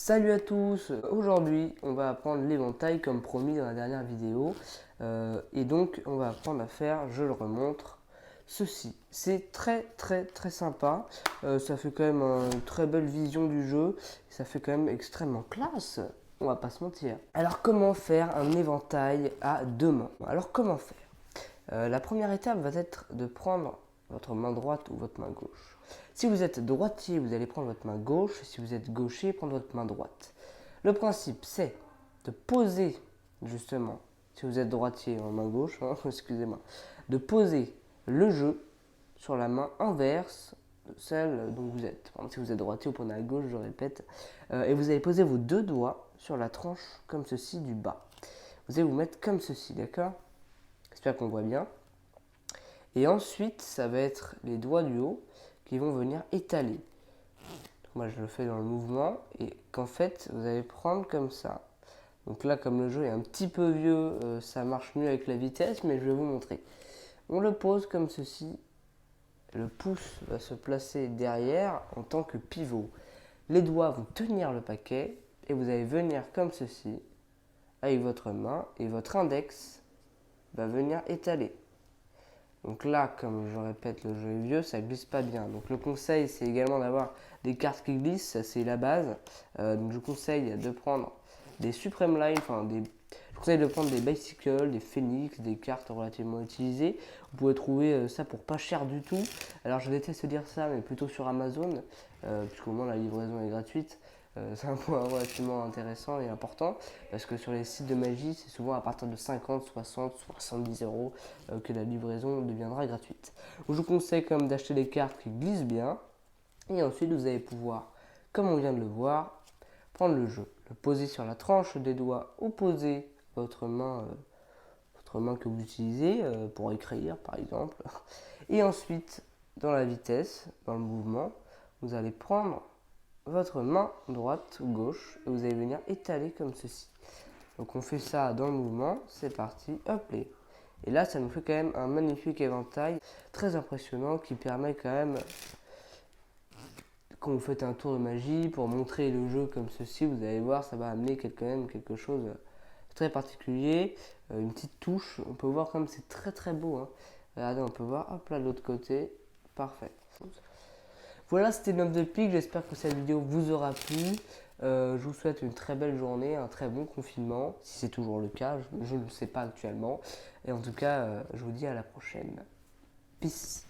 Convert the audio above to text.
Salut à tous, aujourd'hui on va apprendre l'éventail comme promis dans la dernière vidéo. Et donc on va apprendre à faire, je le remontre, ceci. C'est très sympa. Ça fait quand même une très belle vision du jeu, ça fait quand même extrêmement classe, on va pas se mentir. Alors comment faire un éventail à deux mains? Alors comment faire? La première étape va être de prendre votre main droite ou votre main gauche. Si vous êtes droitier, vous allez prendre votre main gauche. Si vous êtes gaucher, prendre votre main droite. Le principe, c'est de poser, justement, si vous êtes droitier en main gauche, hein, excusez-moi, de poser le jeu sur la main inverse de celle dont vous êtes. Par exemple, si vous êtes droitier, vous prenez à gauche, je répète, et vous allez poser vos deux doigts sur la tranche comme ceci du bas. Vous allez vous mettre comme ceci, d'accord? J'espère qu'on voit bien. Et ensuite, ça va être les doigts du haut qui vont venir étaler. Donc moi, je le fais dans le mouvement et qu'en fait, vous allez prendre comme ça. Donc là, comme le jeu est un petit peu vieux, ça marche mieux avec la vitesse, mais je vais vous montrer. On le pose comme ceci. Le pouce va se placer derrière en tant que pivot. Les doigts vont tenir le paquet et vous allez venir comme ceci avec votre main et votre index va venir étaler. Donc là, comme je répète, le jeu est vieux, ça glisse pas bien. Donc le conseil, c'est également d'avoir des cartes qui glissent, ça c'est la base. Donc je conseille de prendre des Supreme Line, je conseille de prendre des Bicycle, des Phoenix, des cartes relativement utilisées. Vous pouvez trouver ça pour pas cher du tout. Alors je déteste dire ça, mais plutôt sur Amazon, puisqu'au moins la livraison est gratuite. C'est un point relativement intéressant et important parce que sur les sites de magie, c'est souvent à partir de 50, 60, 70 euros que la livraison deviendra gratuite. Donc, je vous conseille quand même d'acheter des cartes qui glissent bien et ensuite vous allez pouvoir, comme on vient de le voir, prendre le jeu, le poser sur la tranche des doigts ou poser votre main que vous utilisez pour écrire par exemple. Et ensuite, dans la vitesse, dans le mouvement, vous allez prendre votre main droite ou gauche et vous allez venir étaler comme ceci. Donc on fait ça dans le mouvement, c'est parti, hop les. Et là ça nous fait quand même un magnifique éventail très impressionnant qui permet quand même, quand vous faites un tour de magie, pour montrer le jeu comme ceci, vous allez voir, ça va amener quand même quelque chose de très particulier, une petite touche. On peut voir comme c'est très beau, hein. Regardez, on peut voir, hop là de l'autre côté, parfait. Voilà, c'était 9 de pique. J'espère que cette vidéo vous aura plu. Je vous souhaite une très belle journée, un très bon confinement, si c'est toujours le cas. Je ne sais pas actuellement. Et en tout cas, je vous dis à la prochaine. Peace.